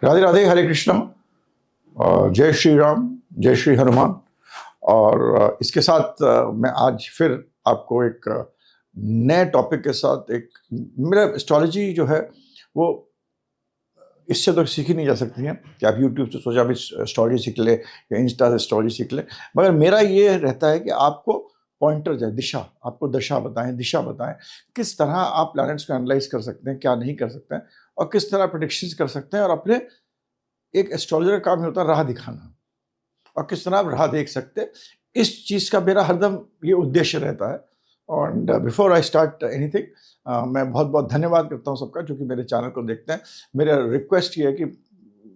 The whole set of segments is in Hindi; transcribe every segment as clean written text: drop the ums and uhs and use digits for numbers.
राधे राधे, हरे कृष्णा और जय श्री राम, जय श्री हनुमान। और इसके साथ मैं आज फिर आपको एक नए टॉपिक के साथ एक मेरा एस्ट्रोलॉजी जो है वो इससे तो सीखी नहीं जा सकती है कि आप यूट्यूब से सोचा भी एस्ट्रोलॉजी सीख ले या इंस्टा से एस्ट्रोलॉजी सीख ले, मगर मेरा ये रहता है कि आपको पॉइंटर जाए, दिशा, आपको दशा बताएं, दिशा बताएं, किस तरह आप प्लैनेट्स को एनालाइज कर सकते हैं, क्या नहीं कर सकते हैं, और किस तरह प्रेडिक्शंस कर सकते हैं। और अपने एक एस्ट्रोलॉजर का काम होता है राह दिखाना, और किस तरह आप राह देख सकते हैं। इस चीज़ का मेरा हरदम ये उद्देश्य रहता है। और बिफोर आई स्टार्ट एनीथिंग, मैं बहुत बहुत धन्यवाद करता हूँ सबका जो कि मेरे चैनल को देखते हैं। मेरा रिक्वेस्ट ये है कि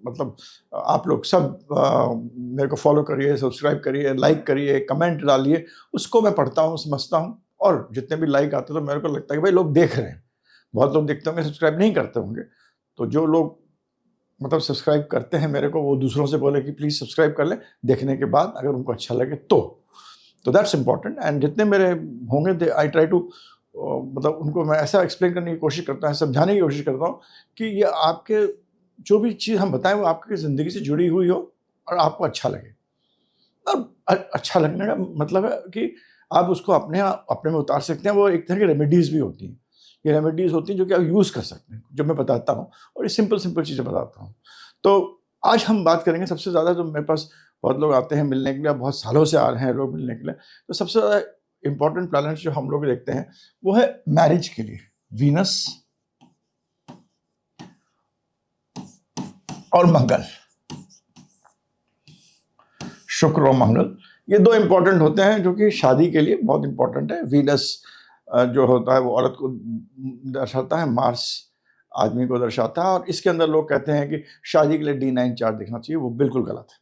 मतलब आप लोग सब मेरे को फॉलो करिए, सब्सक्राइब करिए, लाइक करिए, कमेंट डालिए, उसको मैं पढ़ता हूँ, समझता हूँ। और जितने भी लाइक आते हैं तो मेरे को लगता है कि भाई लोग देख रहे हैं। बहुत लोग देखते होंगे, सब्सक्राइब नहीं करते होंगे, तो जो लोग मतलब सब्सक्राइब करते हैं मेरे को, वो दूसरों से बोले कि प्लीज़ सब्सक्राइब कर लें देखने के बाद, अगर उनको अच्छा लगे तो दैट्स इम्पॉर्टेंट। एंड जितने मेरे होंगे आई ट्राई टू मतलब उनको मैं ऐसा एक्सप्लेन करने की कोशिश करता हूँ, समझाने की कोशिश करता हूँ कि ये आपके जो भी चीज़ हम बताएं वो आपकी ज़िंदगी से जुड़ी हुई हो और आपको अच्छा लगे। और अच्छा लगने का मतलब है कि आप उसको अपने में उतार सकते हैं। वो एक तरह की रेमेडीज़ भी होती हैं। ये रेमेडीज़ होती हैं जो कि आप यूज़ कर सकते हैं, जो मैं बताता हूँ, और ये सिंपल चीज़ें बताता हूँ। तो आज हम बात करेंगे, सबसे ज़्यादा जो मेरे पास बहुत लोग आते हैं मिलने के लिए, बहुत सालों से आ रहे हैं लोग मिलने के लिए, तो सबसे ज़्यादा इम्पोर्टेंट प्लैनेट्स जो हम लोग देखते हैं वो है मैरिज के लिए वीनस और मंगल, शुक्र और मंगल। ये दो इम्पोर्टेंट होते हैं जो कि शादी के लिए बहुत इम्पोर्टेंट है। वीनस जो होता है वो औरत को दर्शाता है, मार्स आदमी को दर्शाता है। और इसके अंदर लोग कहते हैं कि शादी के लिए D9 चार्ट दिखना चाहिए, वो बिल्कुल गलत है।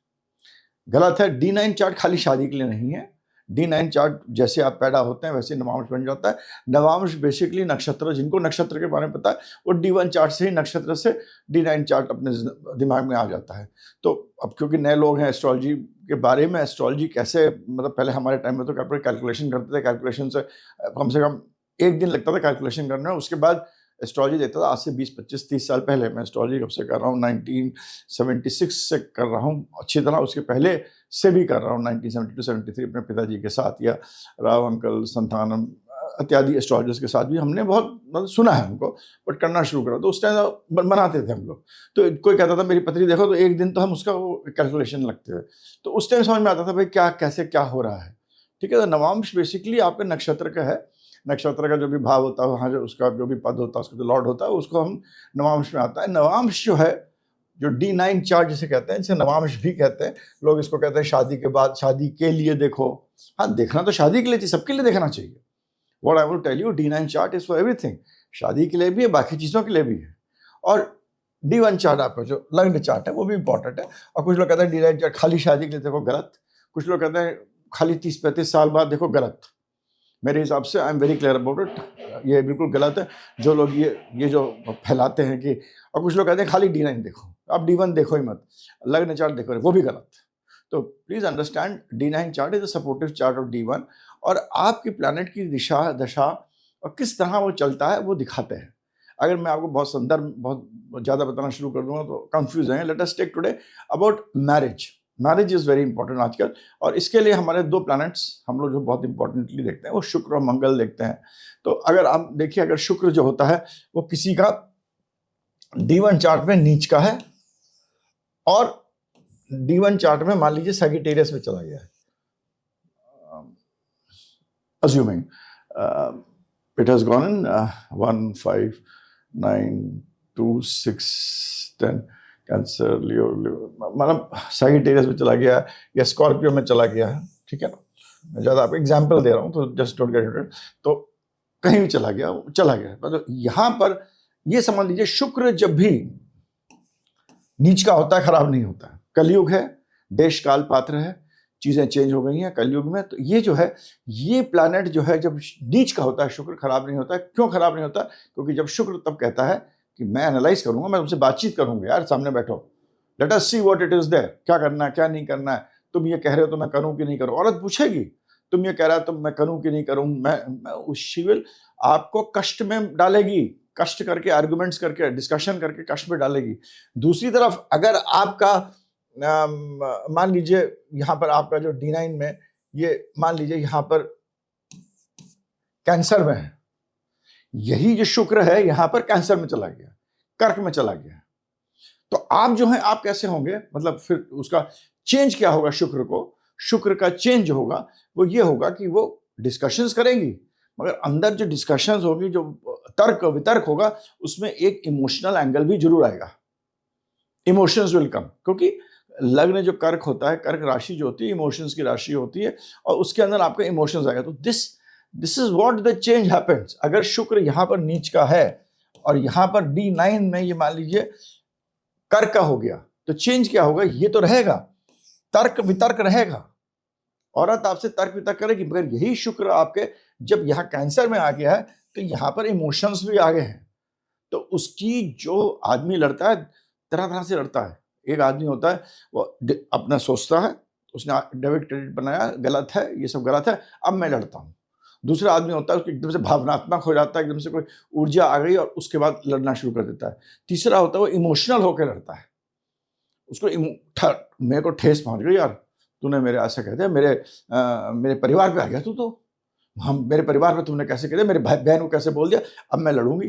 गलत है। D9 चार्ट खाली शादी के लिए नहीं है। D9 चार्ट जैसे आप पैदा होते हैं वैसे नवांश बन जाता है। नवांश बेसिकली नक्षत्र, जिनको नक्षत्र के बारे में पता है वो D1 चार्ट से ही, नक्षत्र से D9 चार्ट अपने दिमाग में आ जाता है। तो अब क्योंकि नए लोग हैं एस्ट्रोलॉजी के बारे में, एस्ट्रोलॉजी कैसे, मतलब पहले हमारे टाइम में तो कैलकुलेशन करते थे, कैलकुलेशन से कम एक दिन लगता था कैलकुलेशन करने में। उसके बाद एस्ट्रोलॉजी देखता था। आज से 20, 25, 30 साल पहले। मैं एस्ट्रोलॉजी कब से कर रहा हूँ? 1976 से कर रहा हूँ अच्छी तरह। उसके पहले से भी कर रहा हूँ 1972, 73 अपने पिताजी के साथ, या राव अंकल, संतानम इत्यादि एस्ट्रोलॉजर्स के साथ भी हमने बहुत मतलब सुना है उनको, बट करना शुरू करा। तो उस टाइम बनाते थे हम लोग। तो कोई कहता था मेरी पत्री देखो, तो एक दिन तो हम उसका वो कैलकुलेशन लगते थे। तो उस टाइम समझ में आता था भाई क्या कैसे क्या हो रहा है। ठीक है। तो नवांश बेसिकली आपके नक्षत्र का है। नक्षत्र का जो भी भाव होता है, वहाँ जो उसका जो भी पद होता है, उसका जो लॉर्ड होता है, उसको हम नवांश में आता है। नवांश जो है, जो D9 चार्ट जिसे कहते हैं, जिसे नवांश भी कहते हैं। लोग इसको कहते हैं शादी के बाद, शादी के लिए देखो। हाँ, देखना तो शादी के लिए चाहिए, सबके लिए देखना चाहिए। What I will tell you, D9 chart is for everything. शादी के लिए भी है, बाकी चीज़ों के लिए भी है। और D1 चार्ट आपका जो लग्न चार्ट है वो भी इंपॉर्टेंट है। और कुछ लोग कहते हैं D9 चार्ट खाली शादी के लिए देखो, गलत। कुछ लोग कहते हैं खाली 30-35 साल बाद देखो, गलत। मेरे हिसाब से I am very clear about it, ये बिल्कुल गलत है। जो लोग ये जो फैलाते हैं कि, और कुछ लोग कहते हैं खाली D9 देखो, आप D1 देखो ही मत, लग्न चार्ट देखो, वो भी गलत। तो please understand, D9 chart is a supportive chart of D1, और आपकी प्लैनेट की दिशा, दशा और किस तरह वो चलता है वो दिखाते हैं। अगर मैं आपको बहुत संदर्भ बहुत ज़्यादा बताना शुरू कर दूंगा तो कंफ्यूज हैं। Let us take today about marriage. Marriage is very important आजकल, और इसके लिए हमारे दो प्लैनेट्स हम लोग जो बहुत इंपॉर्टेंटली देखते हैं वो शुक्र और मंगल देखते हैं। तो अगर आप देखिए, अगर शुक्र जो होता है वो किसी का D1 चार्ट में नीच का है, और D1 चार्ट में मान लीजिए सैजिटेरियस में चला गया है, assuming it has gone in 1, 5, 9, 2, 6, 10, cancer, लियो, मतलब सैजिटेरियस में चला गया या स्कॉर्पियो में चला गया है। ठीक है ना, मैं ज़्यादा आपको एग्जाम्पल दे रहा हूँ, तो जस्ट डोंट गेट इट। तो कहीं भी चला गया, चला गया। मतलब यहाँ पर ये समझ लीजिए, शुक्र जब भी नीच का होता है खराब नहीं होता है। कलयुग है, देश काल पात्र है, चीज़ें चेंज हो गई हैं कलयुग में। तो ये जो है, ये प्लैनेट जो है जब नीच का होता है, शुक्र खराब नहीं होता है। क्यों खराब नहीं होता? क्योंकि जब शुक्र तब कहता है कि मैं एनालाइज करूंगा, मैं तुमसे बातचीत करूंगा, यार सामने बैठो, let us see what it is there, क्या करना है क्या नहीं करना है, तुम ये कह रहे हो तो मैं करूं कि नहीं करूं। औरत पूछेगी, तुम ये कह रहा है तो मैं करूं कि नहीं करूं। मैं शी विल आपको कष्ट में डालेगी, कष्ट करके, आर्गुमेंट्स करके, डिस्कशन करके कष्ट में डालेगी। दूसरी तरफ अगर आपका मान लीजिए यहाँ पर आपका जो D9 में, ये मान लीजिए यहाँ पर कैंसर में है, यही जो शुक्र है यहाँ पर कैंसर में चला गया, कर्क में चला गया, तो आप जो है आप कैसे होंगे, मतलब फिर उसका चेंज क्या होगा शुक्र को? शुक्र का चेंज होगा वो ये होगा कि वो डिस्कशंस करेंगी, मगर अंदर जो डिस्कशंस होगी, जो तर्क वितर्क होगा, उसमें एक इमोशनल एंगल भी जरूर आएगा। इमोशंस विल कम, क्योंकि लग्न जो कर्क होता है, कर्क राशि जो होती है इमोशंस की राशि होती है, और उसके अंदर आपका इमोशंस आएगा। तो this is what the change happens. अगर शुक्र यहाँ पर नीच का है और यहाँ पर D9 में ये मान लीजिए कर्क का हो गया, तो चेंज क्या होगा? ये तो रहेगा, तर्क वितर्क रहेगा, औरत आपसे तर्क वितर्क करेगी, मगर यही शुक्र आपके जब यहाँ कैंसर में आ गया है तो यहाँ पर इमोशंस भी आ गए हैं। तो उसकी जो आदमी लड़ता है, तरह तरह से लड़ता है। एक आदमी होता है वो अपना सोचता है, उसने डेबिट क्रेडिट बनाया, गलत है, ये सब गलत है, अब मैं लड़ता हूँ। दूसरा आदमी होता है उसको एकदम से भावनात्मक हो जाता है, एकदम से कोई ऊर्जा आ गई और उसके बाद लड़ना शुरू कर देता है। तीसरा होता है वो इमोशनल होकर लड़ता है, उसको मेरे को ठेस पहुंच गई यार, तूने मेरे ऐसा कह दिया, मेरे परिवार पे आ गया तू, तो हम मेरे परिवार पे तुमने कैसे कह दिया, मेरे भाई बहन को कैसे बोल दिया, अब मैं लड़ूंगी,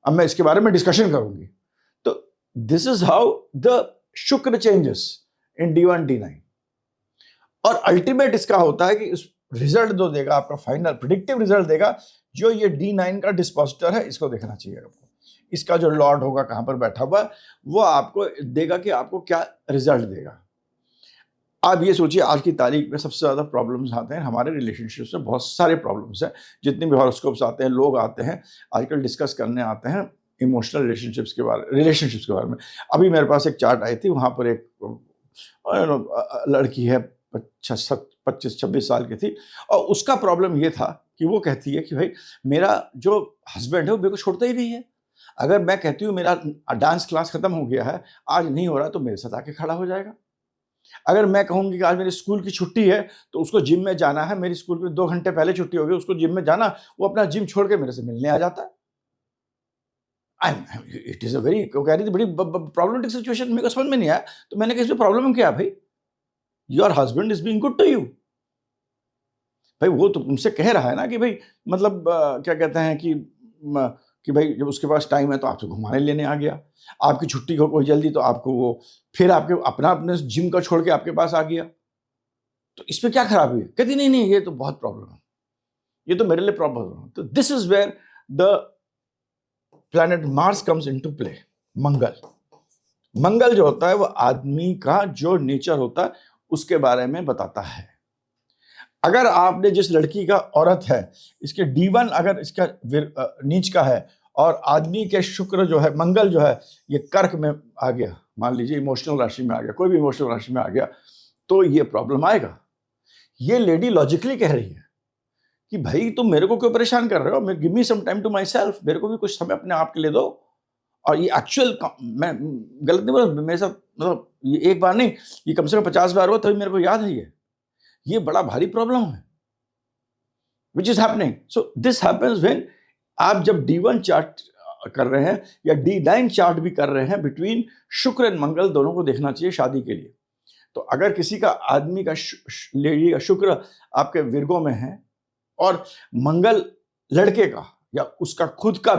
अब मैं इसके बारे में डिस्कशन करूंगी। तो दिस इज हाउ द शुक्र चेंजेस इन D1 D9। और अल्टीमेट इसका होता है कि इस रिजल्ट जो देगा आपका, फाइनल प्रिडिक्टिव रिजल्ट देगा, जो ये D9 का डिस्पोजिटर है, इसको देखना चाहिए आपको। इसका जो लॉर्ड होगा कहां पर बैठा हुआ, वो आपको देगा कि आपको क्या रिजल्ट देगा। आप ये सोचिए आज की तारीख में सबसे ज्यादा प्रॉब्लम्स आते हैं हमारे रिलेशनशिप्स में, बहुत सारे प्रॉब्लम्स हैं। जितने भी हॉरोस्कोप्स आते हैं, लोग आते हैं आजकल डिस्कस करने आते हैं इमोशनल रिलेशनशिप्स के बारे में। अभी मेरे पास एक चार्ट आई थी, वहां पर एक लड़की है 25-26 साल की थी, और उसका प्रॉब्लम ये था कि वो कहती है कि भाई मेरा जो हस्बैंड है वो मेरे को छोड़ता ही नहीं है। अगर मैं कहती हूँ मेरा डांस क्लास खत्म हो गया है, आज नहीं हो रहा, तो मेरे साथ आके खड़ा हो जाएगा। अगर मैं कहूंगी कि आज मेरी स्कूल की छुट्टी है, तो उसको जिम में जाना है, मेरी स्कूल में 2 घंटे पहले छुट्टी हो गई, उसको जिम में जाना, वो अपना जिम छोड़ के मेरे से मिलने आ जाता है। इट इज अ वेरी, कह रही थी बड़ी प्रॉब्लमेटिक सिचुएशन, मेरे को समझ में नहीं आया, तो मैंने कहा इसमें प्रॉब्लम क्या है भाई? Your husband is being good to you. भाई वो तो तुमसे कह रहा है ना कि भाई मतलब क्या कहते हैं कि भाई जब उसके पास टाइम है तो आपसे घुमाने लेने आ गया, आपकी छुट्टी हो कोई जल्दी तो आपको वो फिर आपके अपने जिम का छोड़ के आपके पास आ गया, तो इसमें क्या खराबी है? कहती नहीं नहीं, ये तो बहुत प्रॉब्लम है, ये तो मेरे लिए प्रॉब्लम है। तो this is where the planet Mars comes into play. Mangal जो होता है वो आदमी का जो नेचर होता है उसके बारे में बताता है। अगर आपने जिस लड़की का औरत है, इसके D1 अगर इसका नीच का है और आदमी के शुक्र जो है, मंगल जो है ये कर्क में आ गया, मान लीजिए इमोशनल राशि में आ गया, कोई भी इमोशनल राशि में आ गया, तो ये प्रॉब्लम आएगा। ये लेडी लॉजिकली कह रही है कि भाई तुम मेरे को क्यों परेशान कर रहे हो, give me some time to myself, मेरे को भी कुछ समय अपने आप के लिए दो। और ये एक्चुअल, मैं गलत नहीं बोला, मेरे साथ मतलब ये एक बार नहीं, ये कम से कम 50 बार हुआ, तभी मेरे को याद है ये बड़ा भारी प्रॉब्लम है which is happening. So this happens when आप जब D1 चार्ट कर रहे हैं या D9 चार्ट भी कर रहे हैं, बिटवीन शुक्र एंड मंगल दोनों को देखना चाहिए शादी के लिए। तो अगर किसी का आदमी का लेडी का शुक्र आपके विर्गो में है और मंगल लड़के का या उसका खुद का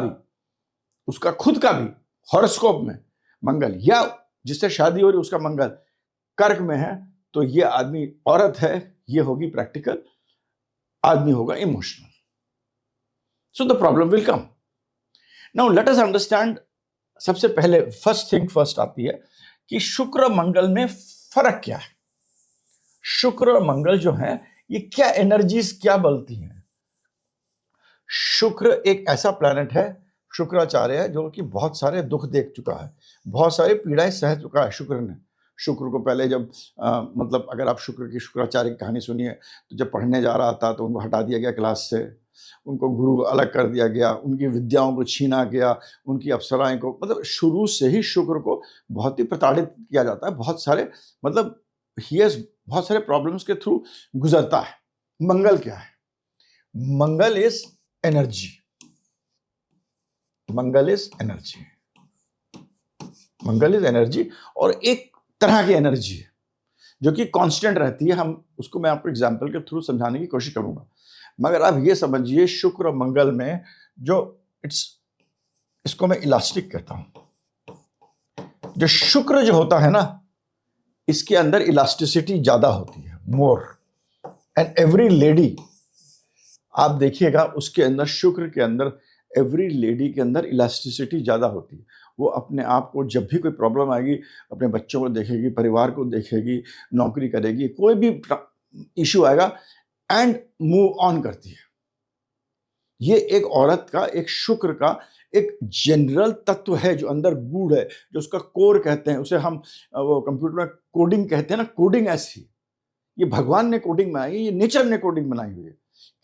भी हॉरोस्कोप में मंगल, या जिससे शादी हो रही उसका मंगल कर्क में है, तो ये आदमी औरत है, ये होगी प्रैक्टिकल, आदमी होगा emotional. So the problem will come. Now let us understand, सबसे पहले फर्स्ट थिंग फर्स्ट आती है कि शुक्र मंगल में फर्क क्या है। शुक्र और मंगल जो है ये क्या एनर्जीज क्या बलती हैं। शुक्र एक ऐसा प्लैनेट है, शुक्राचार्य है, जो कि बहुत सारे दुख देख चुका है, बहुत सारी पीड़ाएं सह चुका है शुक्र ने। शुक्र को पहले जब मतलब अगर आप शुक्र की शुक्राचार्य की कहानी सुनिए, तो जब पढ़ने जा रहा था तो उनको हटा दिया गया क्लास से, उनको गुरु अलग कर दिया गया, उनकी विद्याओं को छीना गया, उनकी अप्सराएं को, मतलब शुरू से ही शुक्र को बहुत ही प्रताड़ित किया जाता है, बहुत सारे मतलब बहुत सारे प्रॉब्लम्स के थ्रू गुजरता है। मंगल क्या है? Mangal is energy. Mangal is energy, Mangal is energy, और एक तरह की एनर्जी है जो कि कांस्टेंट रहती है। हम उसको मैं आपको एग्जांपल के थ्रू समझाने की कोशिश करूंगा, मगर आप ये समझिए शुक्र और मंगल में जो इसको मैं इलास्टिक कहता हूं। जो शुक्र जो होता है ना, इसके अंदर इलास्टिसिटी ज्यादा होती है, मोर, एंड एवरी लेडी, आप देखिएगा उसके अंदर, शुक्र के अंदर, एवरी लेडी के अंदर इलास्टिसिटी ज्यादा होती है। वो अपने आप को जब भी कोई प्रॉब्लम आएगी, अपने बच्चों को देखेगी, परिवार को देखेगी, नौकरी करेगी, कोई भी इशू आएगा एंड मूव ऑन करती है। ये एक औरत का, एक शुक्र का एक जनरल तत्व है जो अंदर गूढ़ है, जो उसका कोर कहते हैं, उसे हम वो कंप्यूटर में कोडिंग कहते हैं ना, कोडिंग ऐसी, ये भगवान ने कोडिंग बनाई, ये नेचर ने कोडिंग बनाई हुई है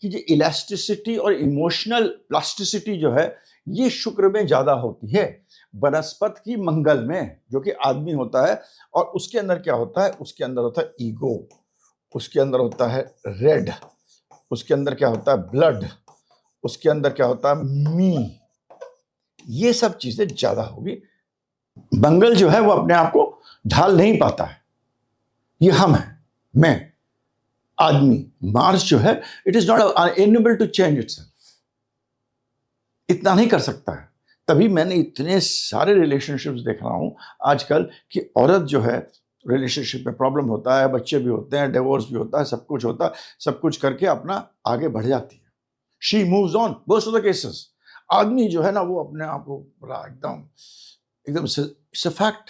कि जो इलास्टिसिटी और इमोशनल प्लास्टिसिटी जो है ये शुक्र में ज्यादा होती है बनस्पत की मंगल में, जो कि आदमी होता है। और उसके अंदर क्या होता है, उसके अंदर होता है ईगो, उसके अंदर होता है रेड, उसके अंदर क्या होता है ब्लड, उसके अंदर क्या होता है मी, ये सब चीजें ज्यादा होगी। मंगल जो है वो अपने आप को ढाल नहीं पाता है, ये हम है, मैं आदमी। मार्स जो है it is not unable to change itself, इतना नहीं कर सकता है। तभी मैंने इतने सारे रिलेशनशिप्स देख रहा हूं आजकल कि औरत जो है रिलेशनशिप में प्रॉब्लम होता है, बच्चे भी होते हैं, डिवोर्स भी होता है, सब कुछ होता है, सब कुछ करके अपना आगे बढ़ जाती है। She moves on most of the cases. आदमी जो है ना वो अपने आप को बड़ा एकदम एकदम फैक्ट,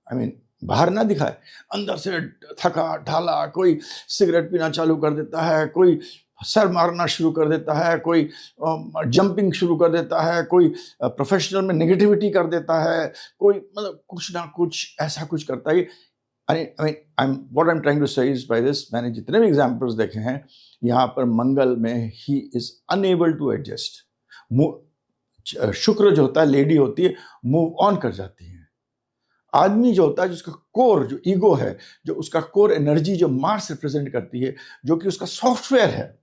आई मीन बाहर ना दिखाए, अंदर से थका ढाला, कोई सिगरेट पीना चालू कर देता है, कोई सर मारना शुरू कर देता है, कोई जंपिंग शुरू कर देता है, कोई प्रोफेशनल में नेगेटिविटी कर देता है, कोई मतलब कुछ ना कुछ ऐसा कुछ करता है। What I am trying to say is by this, मैंने जितने भी एग्जांपल्स देखे हैं यहाँ पर मंगल में ही is unable to adjust. Shukra जो होता है, लेडी होती है, मूव ऑन कर जाती है। आदमी जो होता है, जिसका कोर, जो ईगो है, जो उसका कोर एनर्जी जो मार्स रिप्रेजेंट करती है, जो कि उसका सॉफ्टवेयर है,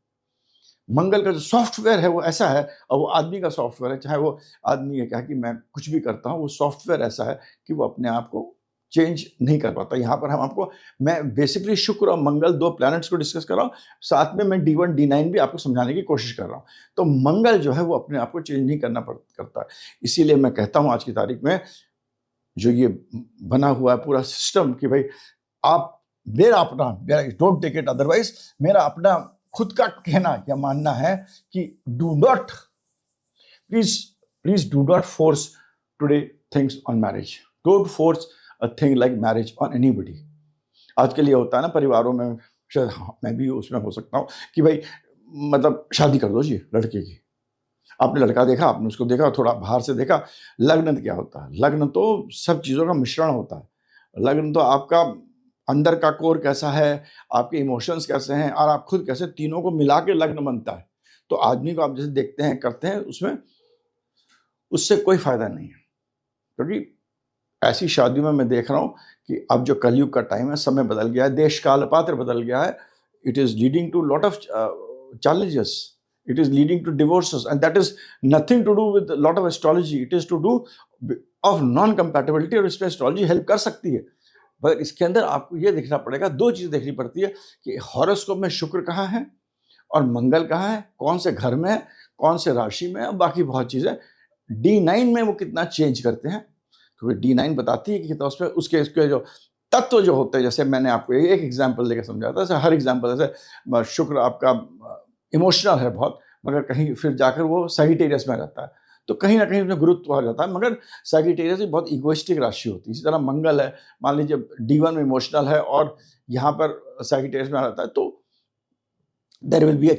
मंगल का जो सॉफ्टवेयर है वो ऐसा है, और वो आदमी का सॉफ्टवेयर है, चाहे वो आदमी ये कहा कि मैं कुछ भी करता हूँ, वो सॉफ्टवेयर ऐसा है कि वो अपने आप को चेंज नहीं कर पाता। यहाँ पर हम आपको, मैं बेसिकली शुक्र और मंगल दो प्लैनेट्स को डिस्कस कर रहा हूँ, साथ में मैं D1 D9 भी आपको समझाने की कोशिश कर रहा हूँ। तो मंगल जो है वो अपने आप को चेंज नहीं करता है। इसीलिए मैं कहता हूँ आज की तारीख में जो ये बना हुआ है पूरा सिस्टम कि भाई आप, मेरा अपना, डोंट टेक इट अदरवाइज, मेरा अपना खुद का कहना या मानना है कि do not, please do not force today things on marriage. Don't force a thing like marriage on anybody. आजकल ये होता है ना परिवारों में, शायद मैं भी उसमें हो सकता हूँ कि भाई मतलब शादी कर दो जी लड़के की। आपने लड़का देखा, आपने उसको देखा, थोड़ा बाहर से देखा। लग्न क्या होता है? लग्न तो सब चीज़ों का मिश्रण होता है। लग्न तो आपका अंदर का कोर कैसा है, आपके इमोशंस कैसे हैं, और आप खुद कैसे, तीनों को मिला के लग्न बनता है। तो आदमी को आप जैसे देखते हैं, करते हैं, उसमें उससे कोई फायदा नहीं है। क्योंकि ऐसी शादियों में मैं देख रहा हूँ कि अब जो कलयुग का टाइम है, समय बदल गया है, देश काल पात्र बदल गया है। It is leading to lot of challenges. It is leading to divorces, and that is nothing to do with a lot of astrology. It is to do of non-compatibility, और इसमें एस्ट्रोलॉजी हेल्प कर सकती है। पर इसके अंदर आपको ये देखना पड़ेगा, दो चीज़ देखनी पड़ती है कि हॉरोस्कोप में शुक्र कहाँ है और मंगल कहाँ है, कौन से घर में है, कौन से राशि में है, और बाकी बहुत चीज़ें। D9 में वो कितना चेंज करते हैं, क्योंकि D9 बताती है कि कितना उसमें उसके जो तत्व जो होते हैं, जैसे मैंने आपको एक एग्जाम्पल देकर समझाया था, जैसे हर एग्जाम्पल, जैसे शुक्र आपका इमोशनल है बहुत, मगर कहीं फिर जाकर वो सैजिटेरियस में रहता है, तो कहीं ना कहीं उसमें गुरुत्व आ जाता है, मगर सैजिटेरियस भी बहुत इगोइस्टिक राशि होती है। इसी तरह मंगल है, मान लीजिए D1 में इमोशनल है और यहाँ पर सैजिटेरियस में रहता है, तो there will be a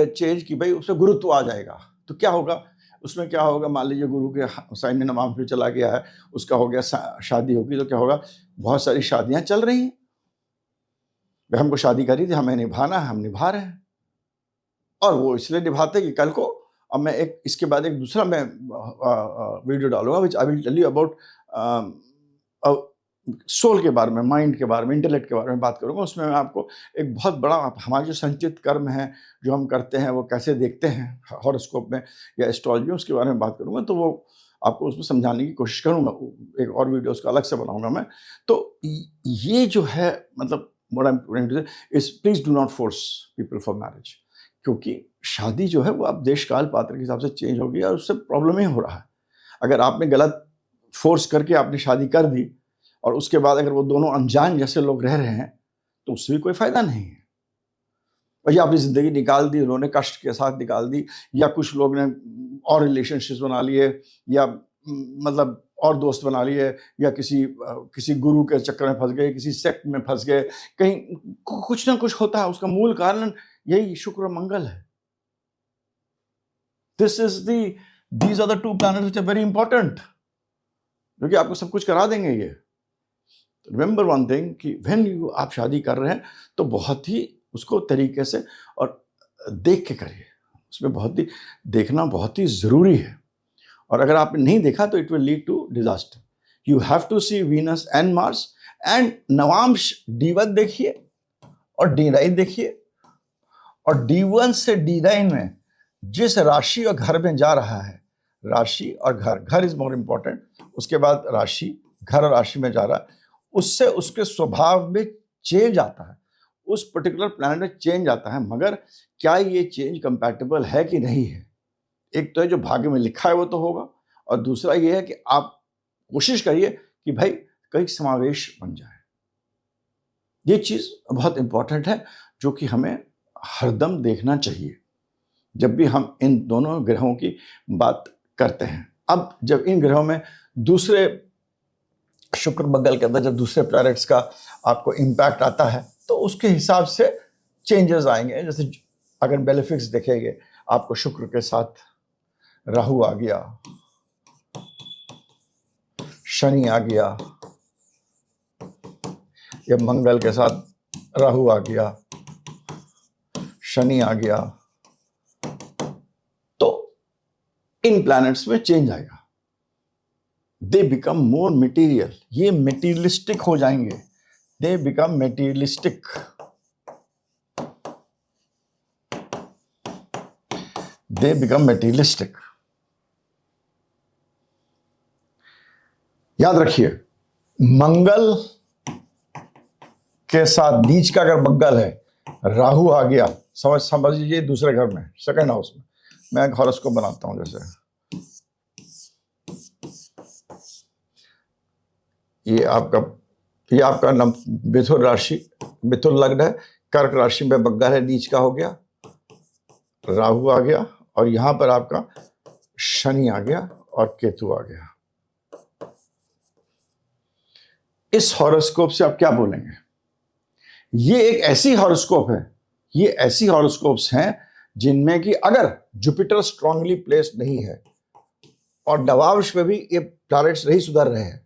change कि भाई उसमें गुरुत्व आ जाएगा। तो क्या होगा उसमें, क्या होगा, मान लीजिए गुरु के साइन में नमाम फिर चला गया है, उसका हो गया, शादी होगी, तो क्या होगा, बहुत सारी शादियां चल रही हैं, हमको शादी करी थी, हमें निभाना है, हम निभा रहे हैं। और वो इसलिए निभाते कि कल को, अब मैं एक इसके बाद एक दूसरा मैं वीडियो डालूंगा which I will tell you about soul के बारे में, माइंड के बारे में, इंटेलेक्ट के बारे में बात करूँगा। उसमें मैं आपको एक बहुत बड़ा हमारे जो संचित कर्म हैं, जो हम करते हैं, वो कैसे देखते हैं हॉरोस्कोप में या एस्ट्रोलॉजी में, उसके बारे में बात करूँगा। तो वो आपको उसमें समझाने की कोशिश करूँगा। एक और वीडियो उसका अलग से बनाऊँगा मैं। तो ये जो है, मतलब what I am trying to say is, please do not force people for marriage. क्योंकि शादी जो है वो अब देश काल पात्र के हिसाब से चेंज हो गई और उससे प्रॉब्लम ही हो रहा है। अगर आपने गलत फोर्स करके आपने शादी कर दी और उसके बाद अगर वो दोनों अनजान जैसे लोग रह रहे हैं, तो उससे भी कोई फायदा नहीं है। और या अपनी ज़िंदगी निकाल दी उन्होंने, कष्ट के साथ निकाल दी, या कुछ लोग ने और रिलेशनशिप्स बना लिए, या मतलब और दोस्त बना लिए, या किसी गुरु के चक्कर में फंस गए, किसी सेक्ट में फंस गए, कहीं कुछ ना कुछ होता है। उसका मूल कारण यही शुक्र और मंगल है। These are the two planets which are very important, जो कि आपको सब कुछ करा देंगे ये। रिमेंबर वन थिंग कि व्हेन आप शादी कर रहे हैं तो बहुत ही उसको तरीके से और देख के करिए। उसमें बहुत ही देखना बहुत ही ज़रूरी है। और अगर आपने नहीं देखा तो it will lead to disaster. You have to see Venus and Mars and नवांश D1 देखिए और D9 देखिए। और D1 से D9 में जिस राशि और घर में जा रहा है, राशि और घर इज मोर इंपॉर्टेंट, उसके बाद राशि, घर और राशि में जा रहा है, उससे उसके स्वभाव में चेंज आता है, उस पर्टिकुलर प्लैनेट में चेंज आता है। मगर क्या ये चेंज कंपैटिबल है कि नहीं है? एक तो है जो भाग्य में लिखा है वो तो होगा, और दूसरा ये है कि आप कोशिश करिए कि भाई कहीं समावेश बन जाए। ये चीज़ बहुत इंपॉर्टेंट है जो कि हमें हरदम देखना चाहिए जब भी हम इन दोनों ग्रहों की बात करते हैं। अब जब इन ग्रहों में दूसरे शुक्र मंगल के अंदर जब दूसरे प्लैनेट्स का आपको इम्पैक्ट आता है तो उसके हिसाब से चेंजेस आएंगे। जैसे अगर बेनिफिट्स देखेंगे, आपको शुक्र के साथ राहु आ गया, शनि आ गया, या मंगल के साथ राहु आ गया, शनि आ गया, तो इन प्लैनेट्स में चेंज आएगा। दे बिकम मोर मटेरियल, ये मटेरियलिस्टिक हो जाएंगे। They become materialistic. They become materialistic. याद रखिए, मंगल के साथ नीच का अगर मंगल है, राहु आ गया, समझ लीजिए दूसरे घर में, सेकंड हाउस में। मैं एक हॉरोस्कोप बनाता हूं, जैसे ये आपका मिथुन राशि, मिथुन लग्न है, कर्क राशि में मंगल है, नीच का हो गया, राहु आ गया, और यहां पर आपका शनि आ गया और केतु आ गया। इस हॉरोस्कोप से आप क्या बोलेंगे? ये एक ऐसी हॉरोस्कोप है, ये ऐसी हॉरोस्कोप्स हैं जिनमें कि अगर जुपिटर स्ट्रांगली प्लेस्ड नहीं है और नवांश में भी ये प्लैनेट्स नहीं सुधर रहे हैं,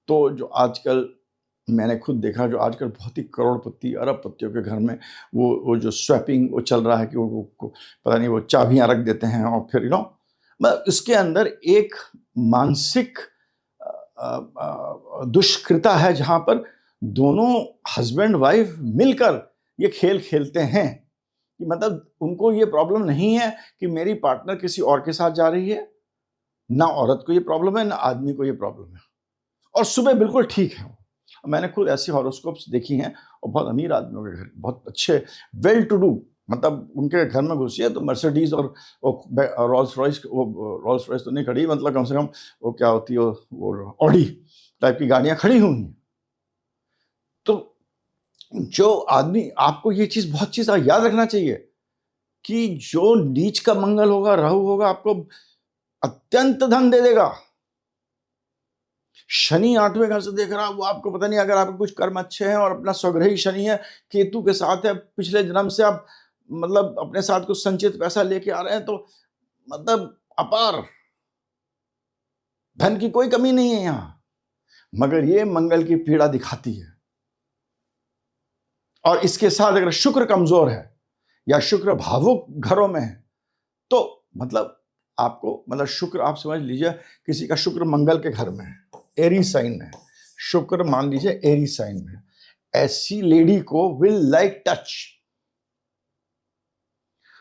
तो जो आजकल मैंने खुद देखा, जो आजकल बहुत ही करोड़पति अरबपतियों के घर में वो जो स्वैपिंग वो चल रहा है कि वो पता नहीं वो चाबियां रख देते हैं और फिर मतलब इसके अंदर एक मानसिक दुष्कृता है जहां पर दोनों हस्बैंड वाइफ मिलकर ये खेल खेलते हैं। कि मतलब उनको ये प्रॉब्लम नहीं है कि मेरी पार्टनर किसी और के साथ जा रही है, ना औरत को ये प्रॉब्लम है ना आदमी को ये प्रॉब्लम है, और सुबह बिल्कुल ठीक है। मैंने खुद ऐसी हॉरोस्कोप्स देखी हैं, और बहुत अमीर आदमियों के घर, बहुत अच्छे वेल टू डू, मतलब उनके घर में घुसिए तो मर्सिडीज और रोल्स रॉयस तो नहीं खड़ी, मतलब कम से कम वो क्या होती है वो ऑडी टाइप की गाड़ियां खड़ी हुई हैं। तो जो आदमी, आपको ये चीज बहुत चीज याद रखना चाहिए कि जो नीच का मंगल होगा, राहु होगा, आपको अत्यंत धन दे देगा। शनि 8वें घर से देख रहा है, वो आपको पता नहीं, अगर आपके कुछ कर्म अच्छे हैं और अपना स्वग्रही शनि है, केतु के साथ है, पिछले जन्म से आप मतलब अपने साथ कुछ संचित पैसा लेके आ रहे हैं, तो मतलब अपार धन की कोई कमी नहीं है यहां। मगर ये मंगल की पीड़ा दिखाती है। और इसके साथ अगर शुक्र कमजोर है या शुक्र भावुक घरों में है, तो मतलब आपको, मतलब शुक्र आप समझ लीजिए किसी का शुक्र मंगल के घर में है, एरीज साइन में है, शुक्र मान लीजिए एरीज साइन में, ऐसी लेडी को विल लाइक टच।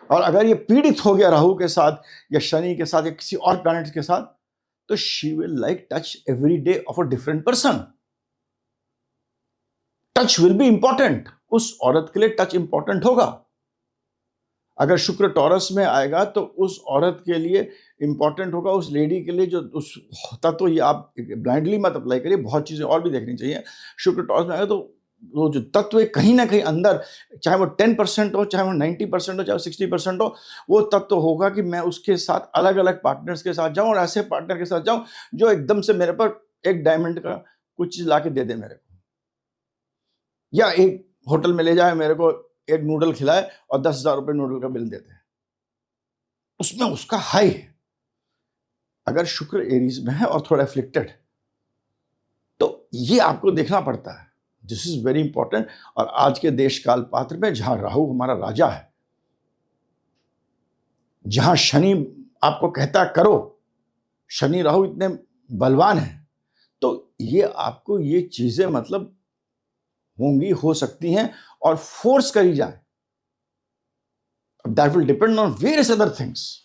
और अगर ये पीड़ित हो गया राहु के साथ या शनि के साथ या किसी और प्लैनेट के साथ, तो she will like touch every day of a different person. Touch will be important, उस औरत के लिए टच इंपॉर्टेंट होगा। अगर शुक्र टॉरस में आएगा तो उस औरत के लिए इंपॉर्टेंट होगा, उस लेडी के लिए जो उस तत्व, ये आप ब्लाइंडली मत अप्लाई करिए, बहुत चीजें और भी देखनी चाहिए। शुक्र टॉरस में आएगा तो वो जो तत्व है कहीं ना कहीं अंदर, चाहे वो 10% हो, चाहे वो 90% हो, चाहे वो 60% हो, वो तत्व होगा कि मैं उसके साथ अलग अलग पार्टनर्स के साथ जाऊं और ऐसे पार्टनर के साथ जाऊं जो एकदम से मेरे पर एक डायमंड का कुछ चीज ला के दे दे मेरे को, या एक होटल में ले जाए मेरे को, एक नूडल खिलाए और 10,000 रुपए नूडल का बिल देते हैं, उसमें उसका हाई है। अगर शुक्र एरीज में है और थोड़ा एफ्लिक्टेड, तो ये आपको देखना पड़ता है। This is very important. और आज के देश काल पात्र में जहां राहु हमारा राजा है, जहां शनि आपको कहता करो, शनि राहु इतने बलवान है, तो ये आपको ये चीजें मतलब होंगी, हो सकती हैं और फोर्स करी जाए। That will depend on various other things.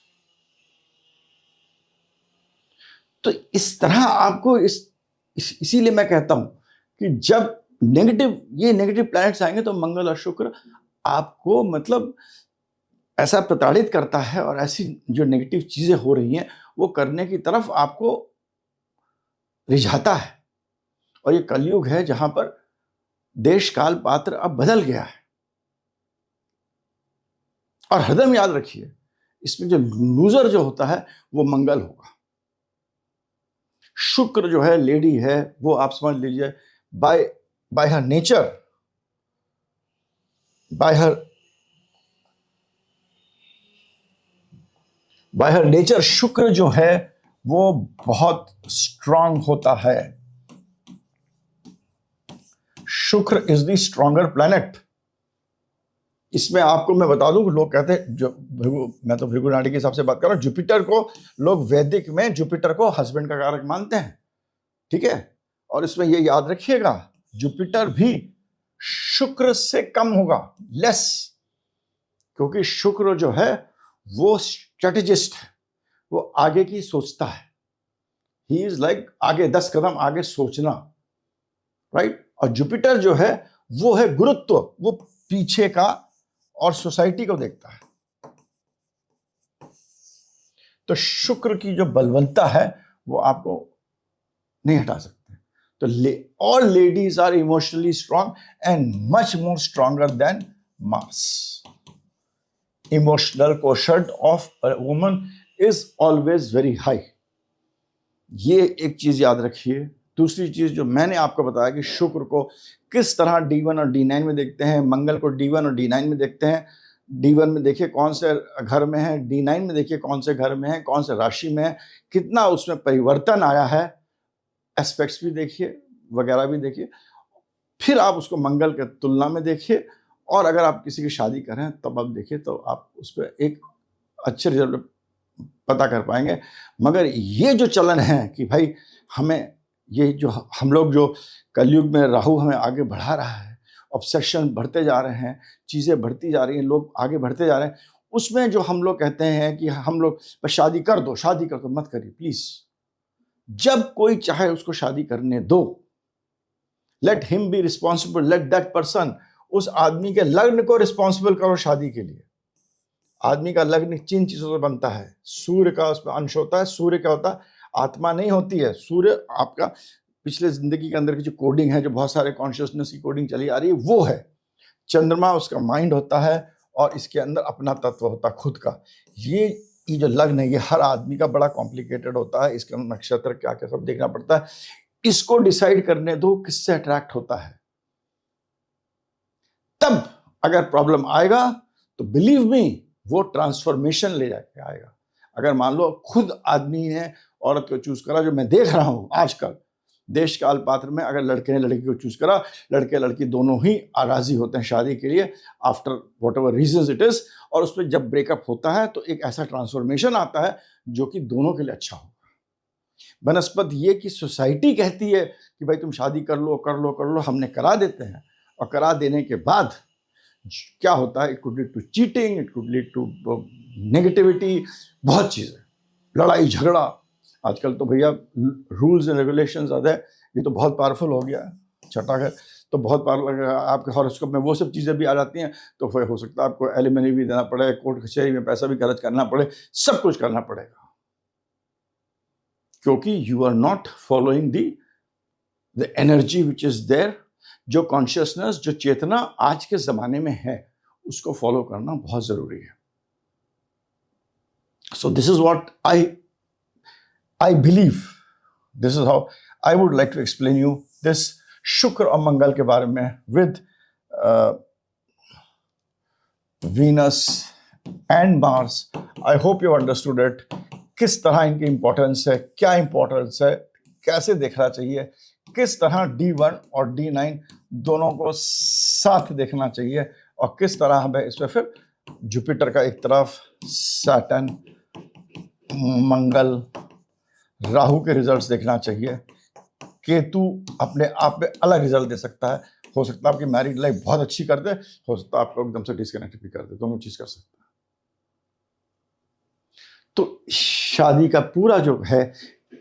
तो इस तरह आपको इसीलिए मैं कहता हूं कि जब ये नेगेटिव प्लैनेट्स आएंगे तो मंगल और शुक्र आपको मतलब ऐसा प्रताड़ित करता है और ऐसी जो नेगेटिव चीजें हो रही हैं वो करने की तरफ आपको रिझाता है। और ये कलयुग है जहां पर देश काल पात्र अब बदल गया है। और हरदम याद रखिए, इसमें जो लूजर जो होता है वो मंगल होगा। शुक्र जो है लेडी है, वो आप समझ लीजिए bye her nature, bye her nature शुक्र जो है वो बहुत स्ट्रांग होता है। शुक्र इज द स्ट्रॉन्गर प्लैनेट। इसमें आपको मैं बता दूं, लोग कहते हैं जो मैं तो भृगु नाड़ी के हिसाब से बात कर रहा हूं, जुपिटर को लोग वैदिक में जुपिटर को हस्बैंड का कारक मानते हैं, ठीक है। और इसमें ये याद रखिएगा, जुपिटर भी शुक्र से कम होगा, लेस, क्योंकि शुक्र जो है वो स्ट्रेटेजिस्ट है, वो आगे की सोचता है। ही इज लाइक आगे 10 कदम आगे सोचना, राइट। और जुपिटर जो है वो है गुरुत्व, वो पीछे का और सोसाइटी को देखता है। तो शुक्र की जो बलवंता है वो आपको नहीं हटा सकते। तो all ladies are emotionally strong and much more stronger than Mars. Emotional quotient of a woman is always very high. ये एक चीज याद रखिए। दूसरी चीज जो मैंने आपको बताया कि शुक्र को किस तरह D1 और D9 में देखते हैं, मंगल को D1 और D9 में देखते हैं। D1 में देखिए कौन से घर में है, D9 में देखिए कौन से घर में है, कौन से राशि में है, कितना उसमें परिवर्तन आया है, एस्पेक्ट्स भी देखिए, वगैरह भी देखिए। फिर आप उसको मंगल के तुलना में देखिए, और अगर आप किसी की शादी कर रहे हैं तब आप देखिए, तो आप उस पर एक अच्छे रिजल्ट पता कर पाएंगे। मगर ये जो चलन है कि भाई हमें ये जो हम लोग जो कलयुग में राहु हमें आगे बढ़ा रहा है, ऑब्सेशन बढ़ते जा रहे हैं, चीज़ें बढ़ती जा रही हैं, लोग आगे बढ़ते जा रहे हैं, उसमें जो हम लोग कहते हैं कि हम लोग बस शादी कर दो, शादी कर दो, मत करिए प्लीज। जब कोई चाहे उसको शादी करने दो, let him be responsible, let that person, उस आदमी के लग्न को रिस्पॉन्सिबल करो शादी के लिए। आदमी का लग्न किन चीजों से बनता है? सूर्य का उसमें अंश होता है। सूर्य क्या होता है? आत्मा नहीं होती है। सूर्य आपका पिछले जिंदगी के अंदर की जो कोडिंग है, जो बहुत सारे कॉन्शियसनेस की कोडिंग चली आ रही है, वो है। चंद्रमा उसका माइंड होता है और इसके अंदर अपना तत्व होता है खुद का। ये जो लग्न है ये हर आदमी का बड़ा कॉम्प्लिकेटेड होता है। इसका नक्षत्र क्या क्या सब देखना पड़ता है। इसको डिसाइड करने दो किससे अट्रैक्ट होता है, तब अगर प्रॉब्लम आएगा तो बिलीव मी वो ट्रांसफॉर्मेशन ले जाके आएगा। अगर मान लो खुद आदमी ने औरत को चूज करा, जो मैं देख रहा हूं आजकल देश काल पात्र में, अगर लड़के ने लड़की को चूज करा, लड़के लड़की दोनों ही राजी होते हैं शादी के लिए after whatever reason it is, और उसमें जब ब्रेकअप होता है तो एक ऐसा ट्रांसफॉर्मेशन आता है जो कि दोनों के लिए अच्छा होगा। बनस्पत ये कि सोसाइटी कहती है कि भाई तुम शादी कर लो कर लो कर लो, हमने करा देते हैं, और करा देने के बाद क्या होता है, it could lead to cheating, it could lead to negativity, बहुत चीज़ें, लड़ाई झगड़ा। आजकल तो भैया रूल्स एंड रेगुलेशंस आते हैं, ये तो बहुत पावरफुल हो गया है, छठा है तो बहुत पावरफुल, आपके हॉरोस्कोप में वो सब चीज़ें भी आ जाती हैं, तो फिर हो सकता है आपको एलिमनी भी देना पड़े, कोर्ट कचहरी में पैसा भी खर्च करना पड़े, सब कुछ करना पड़ेगा, क्योंकि you are not following the energy which is there. जो कॉन्शियसनेस, जो चेतना आज के जमाने में है, उसको फॉलो करना बहुत जरूरी है। So this is what I believe, this is how I would like to explain you this Shukra और मंगल के बारे में with Venus and Mars. I hope you understood it, किस तरह इनकी इंपॉर्टेंस है, क्या इंपॉर्टेंस है, कैसे देखना चाहिए, किस तरह D1 और D9 दोनों को साथ देखना चाहिए, और किस तरह हमें इसमें फिर जुपिटर का एक तरफ, सैटर्न, मंगल, राहु के रिजल्ट्स देखना चाहिए। केतु अपने आप में अलग रिजल्ट दे सकता है, हो सकता है आपकी मैरिड लाइफ बहुत अच्छी कर दे, हो सकता है आपको एकदम से डिस्कनेक्ट भी कर दे, दोनों चीज कर सकता है। तो शादी का पूरा जो है,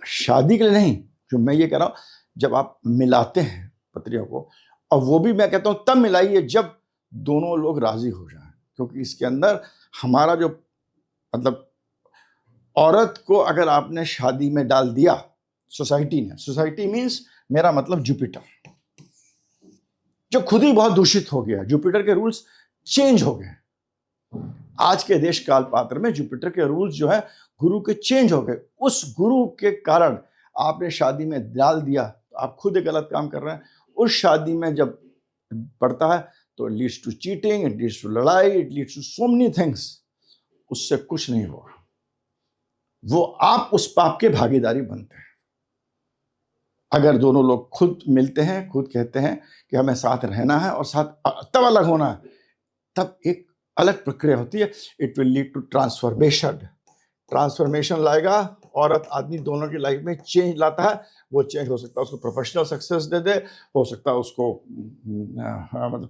शादी के लिए नहीं, जो मैं ये कह रहा हूं, जब आप मिलाते हैं पत्रियों को, और वो भी मैं कहता हूं तब मिलाइए जब दोनों लोग राजी हो जाएं, क्योंकि इसके अंदर हमारा जो मतलब औरत को अगर आपने शादी में डाल दिया सोसाइटी ने, सोसाइटी मीन्स मेरा मतलब जुपिटर, जो खुद ही बहुत दूषित हो गया, जुपिटर के रूल्स चेंज हो गए। आज के देश काल पात्र में जुपिटर के रूल्स जो है गुरु के चेंज हो गए, उस गुरु के कारण आपने शादी में डाल दिया, तो आप खुद एक गलत काम कर रहे हैं। उस शादी में जब पड़ता है तो it leads to cheating, it leads to लड़ाई, it leads to so many things. उससे कुछ नहीं होगा, वो आप उस पाप के भागीदारी बनते हैं। अगर दोनों लोग खुद मिलते हैं, खुद कहते हैं कि हमें साथ रहना है और साथ तब अलग होना है, तब एक अलग प्रक्रिया होती है, it will lead to transformation. Transformation लाएगा, औरत आदमी दोनों की लाइफ में चेंज लाता है। वो चेंज हो सकता है उसको प्रोफेशनल सक्सेस दे दे, हो सकता है उसको मतलब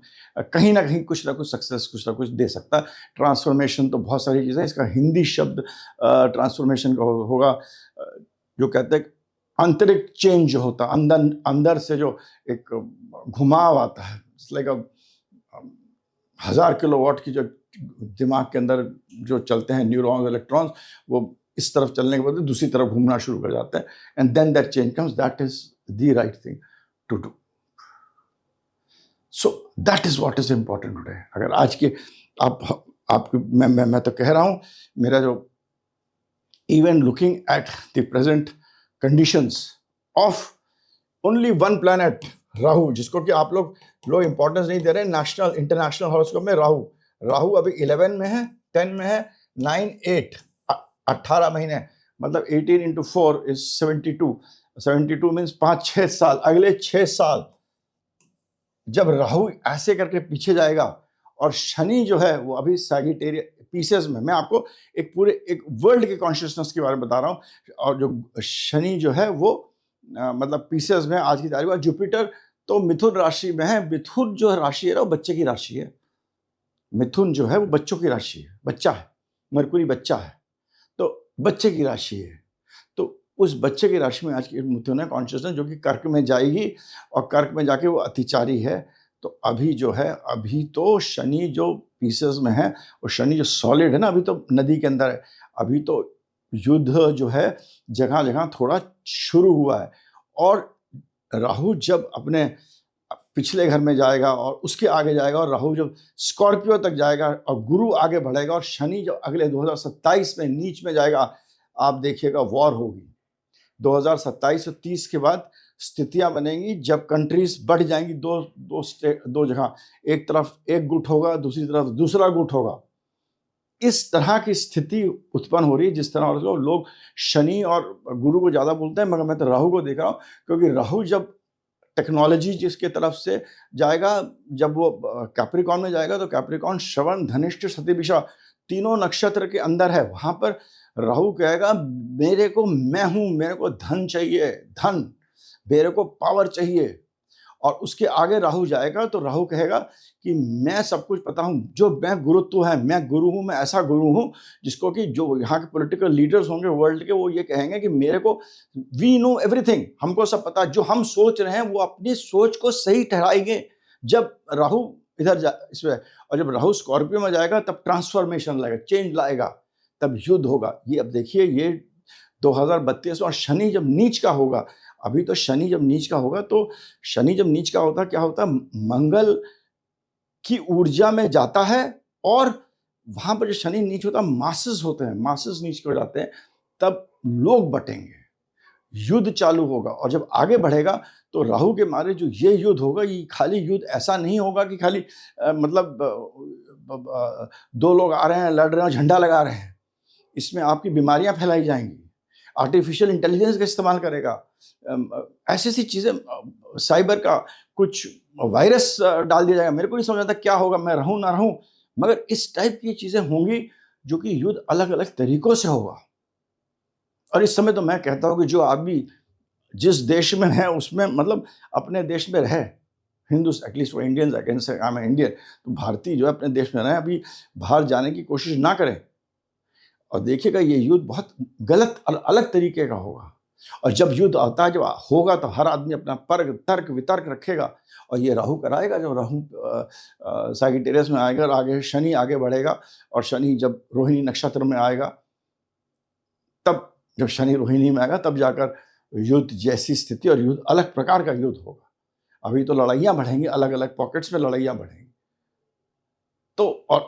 कहीं ना कहीं कुछ ना कुछ सक्सेस, कुछ ना कुछ दे सकता है। ट्रांसफॉर्मेशन तो बहुत सारी चीज़ें, इसका हिंदी शब्द ट्रांसफॉर्मेशन का होगा, जो कहते हैं आंतरिक चेंज जो होता है, अंदर अंदर से जो एक घुमाव आता है, लाइक 1000 किलोवाट की जो दिमाग के अंदर जो चलते हैं न्यूरॉन्स, इलेक्ट्रॉन्स, वो इस तरफ चलने के बाद दूसरी तरफ घूमना शुरू कर जाते हैं, and then that change comes, that is the right thing to do. So that is what is important today. अगर आज के आप मैं तो कह रहा हूं, मेरा जो even looking at the present conditions of only one planet Rahu, जिसको कि आप लोग इंपॉर्टेंस नहीं दे रहे, नेशनल इंटरनेशनल हॉरोस्कोप में राहु अभी 11 में है, 10 में है, 9 8 18 महीने, मतलब 18 into 4 is 72। 72 मीन्स 5-6 साल, अगले 6 साल जब राहु ऐसे करके पीछे जाएगा, और शनि जो है वो अभी सैगिटेरियस पीसेस में, मैं आपको एक पूरे एक वर्ल्ड के कॉन्शियसनेस के बारे में बता रहा हूँ, और जो शनि जो है वो मतलब पीसेस में आज की तारीख में, जुपिटर तो मिथुन राशि में है। मिथुन जो राशि है वो बच्चे की राशि है, मिथुन जो है वो बच्चों की राशि है, बच्चा है, मरकुरी बच्चा है, तो बच्चे की राशि है। तो उस बच्चे की राशि में आज की मिथुन है कॉन्शियसनेस, जो कि कर्क में जाएगी, और कर्क में जाके वो अतिचारी है। तो अभी जो है, अभी तो शनि जो पीसेस में है, और शनि जो सॉलिड है ना, अभी तो नदी के अंदर है, अभी तो युद्ध जो है जगह जगह थोड़ा शुरू हुआ है। और राहु जब अपने पिछले घर में जाएगा और उसके आगे जाएगा, और राहु जब स्कॉर्पियो तक जाएगा और गुरु आगे बढ़ेगा, और शनि जब अगले 2027 में नीच में जाएगा, आप देखिएगा वॉर होगी। 2027 से 30 के बाद स्थितियां बनेंगी जब कंट्रीज बढ़ जाएंगी, दो जगह, एक तरफ एक गुट होगा, दूसरी तरफ दूसरा गुट होगा। इस तरह की स्थिति उत्पन्न हो रही है, जिस तरह लोग शनि और गुरु को ज्यादा बोलते हैं, मगर मैं तो राहु को देख रहा हूँ, क्योंकि राहु जब टेक्नोलॉजी जिसके तरफ से जाएगा, जब वो कैप्रिकॉन में जाएगा, तो कैप्रिकॉन श्रवण, धनिष्ठ, सतिभिषा तीनों नक्षत्र के अंदर है, वहां पर राहु कहेगा मेरे को, मैं हूं, मेरे को धन चाहिए, धन, मेरे को पावर चाहिए। और उसके आगे राहु जाएगा तो राहु कहेगा कि मैं सब कुछ पता हूं, जो मैं गुरुत्व है, मैं गुरु हूं, मैं ऐसा गुरु हूं जिसको कि जो यहाँ के पॉलिटिकल लीडर्स होंगे वर्ल्ड के, वो ये कहेंगे कि मेरे को, वी नो एवरीथिंग, हमको सब पता, जो हम सोच रहे हैं वो अपनी सोच को सही ठहराएंगे जब राहु इधर इसमें। और जब राहु स्कॉर्पियो में जाएगा तब ट्रांसफॉर्मेशन लाएगा, चेंज लाएगा, तब युद्ध होगा। ये अब देखिए, ये 2032 और शनि जब नीच का होगा, अभी तो शनि जब नीच का होगा, तो शनि जब नीच का होता क्या होता है, मंगल की ऊर्जा में जाता है, और वहां पर जो शनि नीच होता है, मासेस होते हैं, मासेस नीच हो जाते हैं, तब लोग बटेंगे, युद्ध चालू होगा। और जब आगे बढ़ेगा तो राहु के मारे जो ये युद्ध होगा, ये खाली युद्ध ऐसा नहीं होगा कि खाली मतलब दो लोग आ रहे हैं, लड़ रहे हैं, झंडा लगा रहे हैं। इसमें आपकी बीमारियां फैलाई जाएंगी, आर्टिफिशियल इंटेलिजेंस का इस्तेमाल करेगा, ऐसी ऐसी चीजें, साइबर का कुछ वायरस डाल दिया जाएगा। मेरे को नहीं समझ आता क्या होगा, मैं रहूं ना रहूं, मगर इस टाइप की चीजें होंगी जो कि युद्ध अलग अलग तरीकों से होगा। और इस समय तो मैं कहता हूं कि जो आदमी जिस देश में है उसमें, मतलब अपने देश में रहे, हिंदूस, एटलीस्ट वो Indians, I can say I am Indian, तो भारतीय जो है अपने देश में रहे, अभी बाहर जाने की कोशिश ना करें। और देखिएगा ये युद्ध बहुत गलत अलग तरीके का होगा। और जब युद्ध आता है, जब होगा, तो हर आदमी अपना तर्क वितर्क रखेगा, और ये राहु कराएगा। जब राहु सागिटेरियस में आएगा और आगे शनि आगे बढ़ेगा, और शनि जब रोहिणी नक्षत्र में आएगा, तब जब शनि रोहिणी में आएगा तब जाकर युद्ध जैसी स्थिति, और युद्ध अलग प्रकार का युद्ध होगा। अभी तो लड़ाइयां बढ़ेंगी, अलग अलग पॉकेट्स में लड़ाइयां बढ़ेंगी। तो और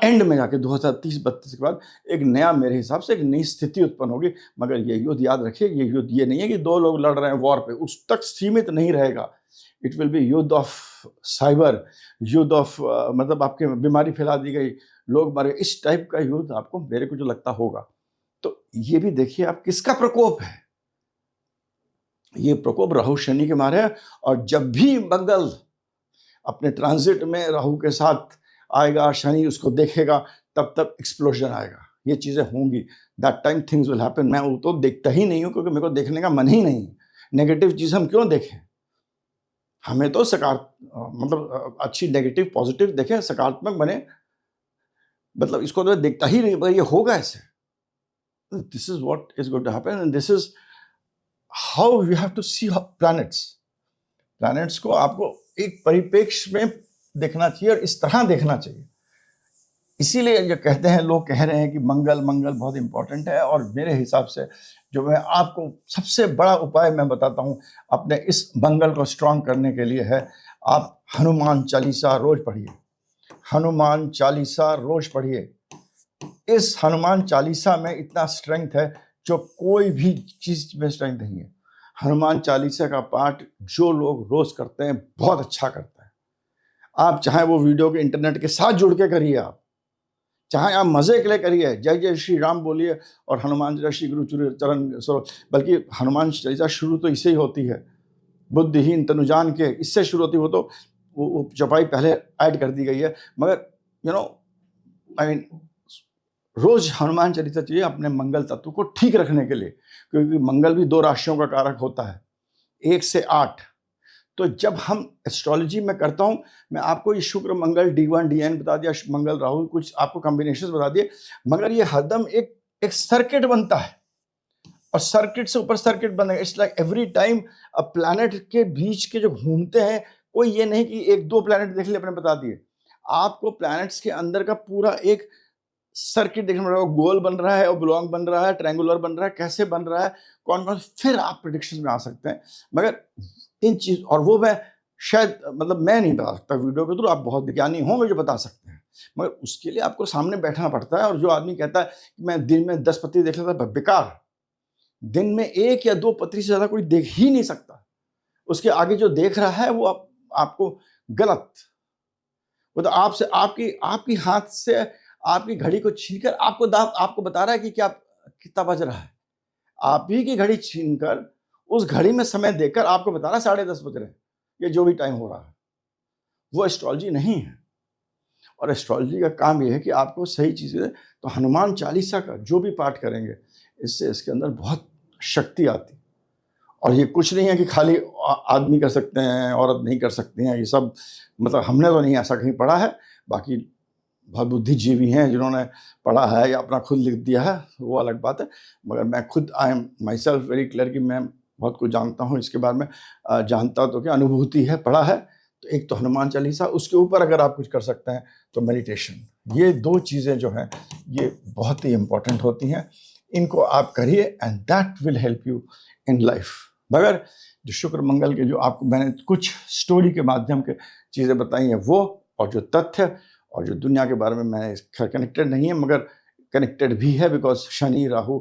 एंड में जाके 2030-32 के बाद एक नया, मेरे हिसाब से एक नई स्थिति उत्पन्न होगी। मगर ये युद्ध याद रखिए, ये युद्ध ये नहीं है कि दो लोग लड़ रहे हैं वॉर पे, उस तक सीमित नहीं रहेगा। इट विल बी युद्ध ऑफ साइबर, युद्ध ऑफ मतलब आपके बीमारी फैला दी गई, लोग मरे, इस टाइप का युद्ध आपको, मेरे को जो लगता होगा। तो ये भी देखिए आप किसका प्रकोप है, ये प्रकोप राहु शनि के मारे है। और जब भी मंगल अपने ट्रांजिट में राहु के साथ आएगा, शनि उसको देखेगा, तब तब एक्सप्लोजन आएगा, ये चीजें होंगी। That time things will happen. मैं वो तो देखता ही नहीं हूं, क्योंकि मेरे को देखने का मन ही नहीं। नेगेटिव चीज हम क्यों देखें, हमें तो मतलब अच्छी, नेगेटिव पॉजिटिव देखें, सकारात्मक बने। मतलब इसको तो देखता ही नहीं, पर ये होगा ऐसे। This is what is going to happen, and this is how we have to see planets. Planets को आपको एक परिप्रेक्ष्य में देखना चाहिए, और इस तरह देखना चाहिए। इसीलिए जो कहते हैं, लोग कह रहे हैं कि मंगल मंगल बहुत इंपॉर्टेंट है। और मेरे हिसाब से जो मैं आपको सबसे बड़ा उपाय मैं बताता हूं अपने इस मंगल को स्ट्रांग करने के लिए है, आप हनुमान चालीसा रोज पढ़िए। हनुमान चालीसा रोज पढ़िए। इस हनुमान चालीसा में इतना स्ट्रेंथ है जो कोई भी चीज में स्ट्रेंथ नहीं है। हनुमान चालीसा का पाठ जो लोग रोज करते हैं बहुत अच्छा करते हैं। आप चाहे वो वीडियो के इंटरनेट के साथ जुड़ के करिए, आप चाहे आप मजे के लिए करिए, जय जय श्री राम बोलिए और हनुमान जय श्री गुरु चरण सरो। बल्कि हनुमान चालीसा शुरू तो इससे ही होती है, बुद्धिहीन तनु जान के, इससे शुरू होती। वो तो वो चौपाई पहले ऐड कर दी गई है, मगर यू नो आई मीन रोज हनुमान चालीसा चाहिए अपने मंगल तत्व को ठीक रखने के लिए, क्योंकि मंगल भी 2 राशियों का कारक होता है, 1 से 8। तो जब हम एस्ट्रोलॉजी में करता हूं, मैं आपको ये शुक्र मंगल D1 DN बता दिया, मंगल राहु कुछ आपको कॉम्बिनेशन बता दिए, मगर ये हरदम एक सर्किट बनता है, और सर्किट से ऊपर सर्किट बनेगा। It's like every time a planet के बीच के जो घूमते हैं, कोई ये नहीं कि 1-2 प्लैनेट देख लिया अपने बता दिए। आपको प्लैनेट्स के अंदर का पूरा एक सर्किट देखने में, गोल बन रहा है, ओब्लॉन्ग बन रहा है, ट्रायंगुलर बन रहा है, कैसे बन रहा है, कौन कौन, फिर आप प्रेडिक्शन में आ सकते हैं। मगर इन चीज, और वो मैं शायद, मतलब मैं नहीं बता सकता वीडियो के थ्रू, आप बहुत विज्ञानी होंगे जो बता सकते हैं, मगर उसके लिए आपको सामने बैठना पड़ता है। और जो आदमी कहता है कि मैं दिन में 10 पत्ती देख लेता, बेकार। दिन में 1 या 2 पत्ती से ज्यादा कोई देख ही नहीं सकता। उसके आगे जो देख रहा है वो आपको गलत, वो तो आपसे, आपकी हाथ से आपकी घड़ी को छीनकर आपको बता रहा है कि क्या कितना बज रहा है। आप ही की घड़ी छीनकर उस घड़ी में समय देखकर आपको बता रहा है 10:30 बज रहे हैं, ये जो भी टाइम हो रहा है। वो एस्ट्रोलॉजी नहीं है। और एस्ट्रोलॉजी का काम ये है कि आपको सही चीज़ें, तो हनुमान चालीसा का जो भी पाठ करेंगे, इससे इसके अंदर बहुत शक्ति आती है। और ये कुछ नहीं है कि खाली आदमी कर सकते हैं, औरत नहीं कर सकती हैं, ये सब मतलब हमने तो नहीं ऐसा कहीं पढ़ा है। बाकी बहुत बुद्धिजीवी हैं जिन्होंने पढ़ा है या अपना खुद लिख दिया है, वो अलग बात है। मगर मैं खुद I am my self very clear कि मैं बहुत कुछ जानता हूँ इसके बारे में। जानता तो क्या, अनुभूति है, पढ़ा है। तो एक तो हनुमान चालीसा, उसके ऊपर अगर आप कुछ कर सकते हैं तो मेडिटेशन। ये 2 चीज़ें जो हैं ये बहुत ही इम्पोर्टेंट होती हैं। इनको आप करिए and that will help you in life. मगर जो शुक्र मंगल के जो आपको मैंने कुछ स्टोरी के माध्यम के चीज़ें बताई हैं वो, और जो तथ्य और जो दुनिया के बारे में मैं कनेक्टेड नहीं है, मगर कनेक्टेड भी है, बिकॉज शनि राहु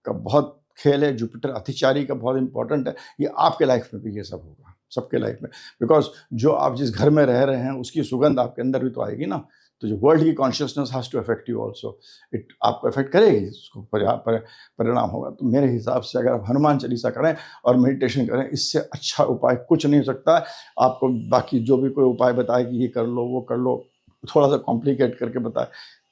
का बहुत खेल है, जुपिटर अतिचारी का बहुत इंपॉर्टेंट है। ये आपके लाइफ में भी ये सब होगा, सबके लाइफ में, बिकॉज जो आप जिस घर में रह रहे हैं उसकी सुगंध आपके अंदर भी तो आएगी ना। तो जो वर्ल्ड की consciousness has to affect you also, it आपको अफेक्ट करेगी, उसको परिणाम होगा। तो मेरे हिसाब से अगर आप हनुमान चालीसा करें और मेडिटेशन करें, इससे अच्छा उपाय कुछ नहीं हो सकता है। आपको बाकी जो भी कोई उपाय बताए कि ये कर लो वो कर लो, थोड़ा सा कॉम्प्लिकेट करके बताए,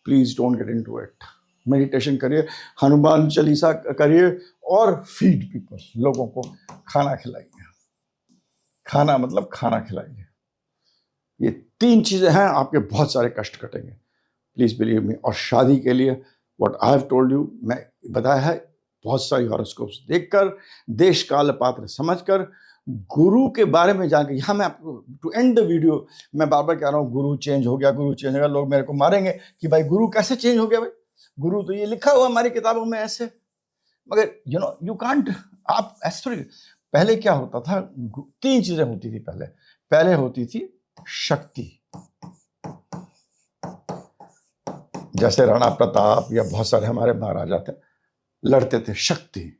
please don't get into it. Meditation करिए, हनुमान चालीसा करिए और फीड पीपल, लोगों को खाना खिलाइए। खाना मतलब खाना खिलाइए। ये 3 चीज़ें हैं, आपके बहुत सारे कष्ट कटेंगे, प्लीज़ बिलीव मी। और शादी के लिए what I have told you, मैं बताया है, बहुत सारी हॉरोस्कोप्स देखकर, देश काल पात्र समझकर, गुरु के बारे में जानकर। यहाँ मैं आपको टू एंड द वीडियो मैं बार बार कह रहा हूँ, गुरु चेंज हो गया, गुरु चेंज हो गया। लोग मेरे को मारेंगे कि भाई गुरु कैसे चेंज हो गया, भाई गुरु तो ये लिखा हुआ हमारी किताबों में ऐसे। मगर यू कांट, आप ऐसे थोड़ी। पहले क्या होता था, 3 चीजें होती थी। पहले होती थी शक्ति, जैसे राणा प्रताप या बहुत सारे हमारे महाराजा थे, लड़ते थे, शक्ति।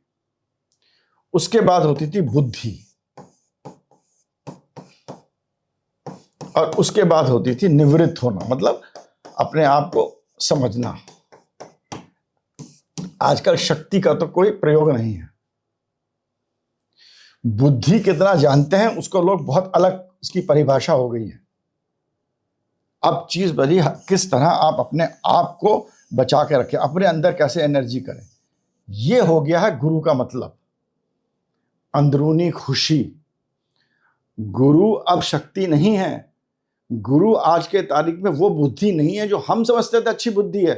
उसके बाद होती थी बुद्धि, और उसके बाद होती थी निवृत्त होना, मतलब अपने आप को समझना। आजकल शक्ति का तो कोई प्रयोग नहीं है। बुद्धि कितना जानते हैं उसको लोग बहुत अलग, इसकी परिभाषा हो गई है। अब चीज बड़ी, किस तरह आप अपने आप को बचा के रखें, अपने अंदर कैसे एनर्जी करें, ये हो गया है गुरु का मतलब, अंदरूनी खुशी। गुरु अब शक्ति नहीं है, गुरु आज के तारीख में वो बुद्धि नहीं है जो हम समझते थे अच्छी बुद्धि है।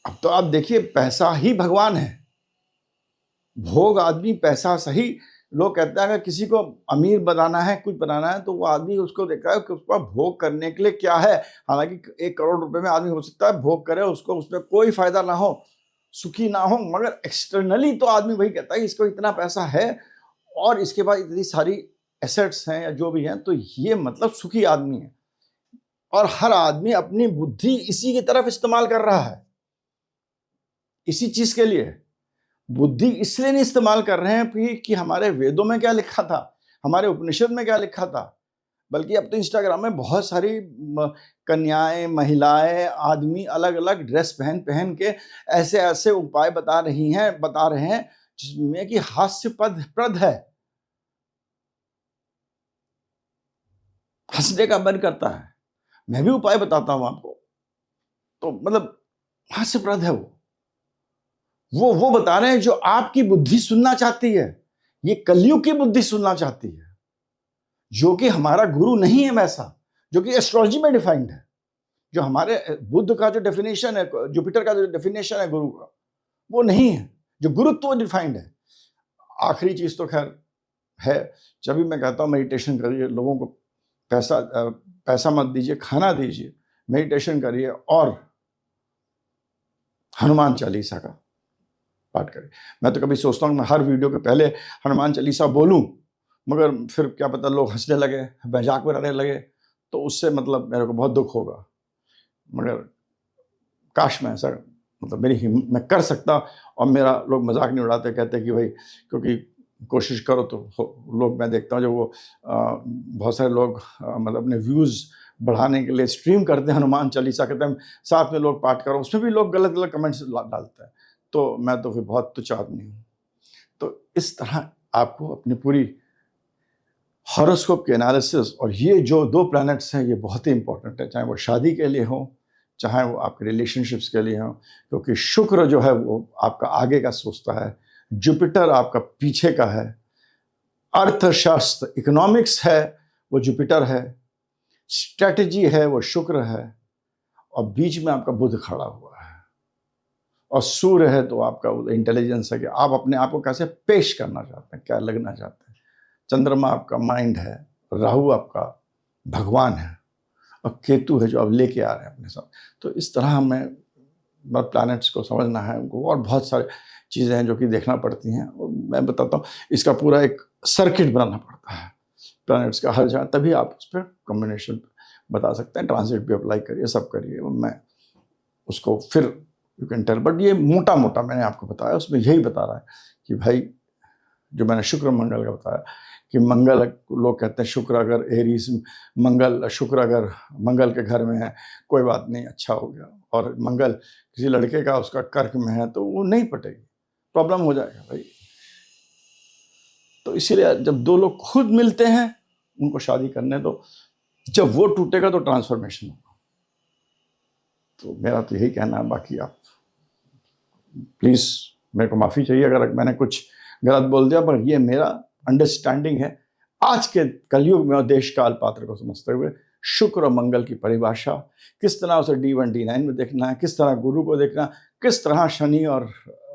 अब तो आप देखिए, पैसा ही भगवान है, भोग आदमी पैसा सही। लोग कहते हैं अगर किसी को अमीर बनाना है, कुछ बनाना है, तो वो आदमी उसको देखा है कि उसका भोग करने के लिए क्या है। हालांकि 1 करोड़ रुपए में आदमी हो सकता है भोग करे, उसको उसमें कोई फायदा ना हो, सुखी ना हो, मगर एक्सटर्नली तो आदमी वही कहता है कि इसको इतना पैसा है और इसके बाद इतनी सारी एसेट्स हैं या जो भी हैं, तो ये मतलब सुखी आदमी है। और हर आदमी अपनी बुद्धि इसी की तरफ इस्तेमाल कर रहा है, इसी चीज के लिए। बुद्धि इसलिए नहीं इस्तेमाल कर रहे हैं कि हमारे वेदों में क्या लिखा था, हमारे उपनिषद में क्या लिखा था, बल्कि अब तो इंस्टाग्राम में बहुत सारी कन्याएं, महिलाएं, आदमी अलग अलग ड्रेस पहन पहन के ऐसे ऐसे उपाय बता रहे हैं जिसमें कि हास्यप्रद है, हंसने का मन करता है। मैं भी उपाय बताता हूं आपको, तो मतलब हास्यप्रद है वो बता रहे हैं जो आपकी बुद्धि सुनना चाहती है। ये कलयुग की बुद्धि सुनना चाहती है, जो कि हमारा गुरु नहीं है वैसा, जो कि एस्ट्रोलॉजी में डिफाइंड है। जो हमारे बुद्ध का जो डेफिनेशन है, जुपिटर का जो डेफिनेशन है गुरु का, वो नहीं है जो गुरुत्व डिफाइंड है। आखिरी चीज तो खैर है, जब भी मैं कहता हूँ मेडिटेशन करिए, लोगों को पैसा मत दीजिए, खाना दीजिए, मेडिटेशन करिए और हनुमान चालीसा का पाठ करें। मैं तो कभी सोचता हूँ मैं हर वीडियो के पहले हनुमान चालीसा बोलूं, मगर फिर क्या पता लोग हंसने लगे, मजाक बनाने लगे, तो उससे मतलब मेरे को बहुत दुख होगा। मगर काश मैं ऐसा मतलब मैं कर सकता, और मेरा लोग मजाक नहीं उड़ाते, कहते कि भाई क्योंकि कोशिश करो तो लोग, मैं देखता हूँ जो वो बहुत सारे लोग मतलब अपने व्यूज़ बढ़ाने के लिए स्ट्रीम करते हैं हनुमान चालीसा, कहते हैं साथ में लोग पाठ करो, उसमें भी लोग गलत गलत कमेंट्स डालते हैं। तो मैं तो फिर बहुत तुच्छ आदमी हूँ। तो इस तरह आपको अपनी पूरी हॉरोस्कोप के एनालिसिस, और ये जो 2 प्लैनेट्स हैं ये बहुत ही इंपॉर्टेंट है, चाहे वो शादी के लिए हो, चाहे वो आपके रिलेशनशिप्स के लिए हो, क्योंकि शुक्र जो है वो आपका आगे का सोचता है, जुपिटर आपका पीछे का है, अर्थशास्त्र इकोनॉमिक्स है वो जुपिटर है, स्ट्रेटजी है वो शुक्र है, और बीच में आपका बुध खड़ा हुआ है, और सूर्य है तो आपका इंटेलिजेंस है कि आप अपने आप को कैसे पेश करना चाहते हैं, क्या लगना चाहते हैं, चंद्रमा आपका माइंड है, राहु आपका भगवान है, और केतु है जो अब लेके आ रहे हैं अपने साथ। तो इस तरह हमें प्लैनेट्स को समझना है उनको, और बहुत सारी चीज़ें हैं जो कि देखना पड़ती हैं, और मैं बताता हूँ इसका पूरा एक सर्किट बनाना पड़ता है प्लैनेट्स का हर जगह, तभी आप उस पर कॉम्बिनेशन बता सकते हैं। ट्रांजिट भी अप्लाई करिए, सब करिए, मैं उसको फिर यू कैन टेल, बट ये मोटा मोटा मैंने आपको बताया, उसमें यही बता रहा है कि भाई जो मैंने शुक्र मंगल का बताया कि मंगल, लोग कहते हैं शुक्र अगर एरीज मंगल, शुक्र अगर मंगल के घर में है कोई बात नहीं, अच्छा हो गया, और मंगल किसी लड़के का उसका कर्क में है तो वो नहीं पटेगी, प्रॉब्लम हो जाएगा भाई। तो इसीलिए जब 2 लोग खुद मिलते हैं उनको शादी करने दो, जब वो टूटेगा तो ट्रांसफॉर्मेशन होगा। तो मेरा तो यही कहना है, बाकी आप प्लीज़ मेरे को माफ़ी चाहिए अगर मैंने कुछ गलत बोल दिया, पर ये मेरा अंडरस्टैंडिंग है आज के कलयुग में और देश काल पात्र को समझते हुए। शुक्र और मंगल की परिभाषा किस तरह उसे D1 D9 में देखना है, किस तरह गुरु को देखना, किस तरह शनि और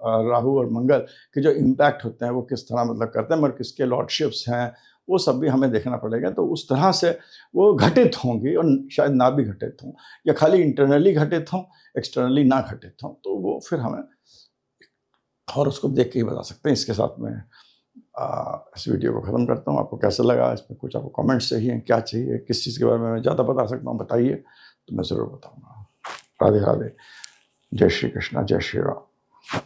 राहु और मंगल के जो इम्पैक्ट होते हैं वो किस तरह मतलब करते हैं, मगर किसके लॉर्डशिप्स हैं वो सब भी हमें देखना पड़ेगा। तो उस तरह से वो घटित होंगी, और शायद ना भी घटित हों, या खाली इंटरनली घटित हों, एक्सटर्नली ना घटित हों, तो वो फिर हमें हॉरोस्कोप देख के ही बता सकते हैं। इसके साथ में इस वीडियो को ख़त्म करता हूँ। आपको कैसा लगा, इसमें कुछ आपको कमेंट्स चाहिए, क्या चाहिए, किस चीज़ के बारे में मैं ज़्यादा बता सकता हूँ बताइए, तो मैं ज़रूर बताऊँगा। राधे राधे, जय श्री कृष्णा, जय श्री राम।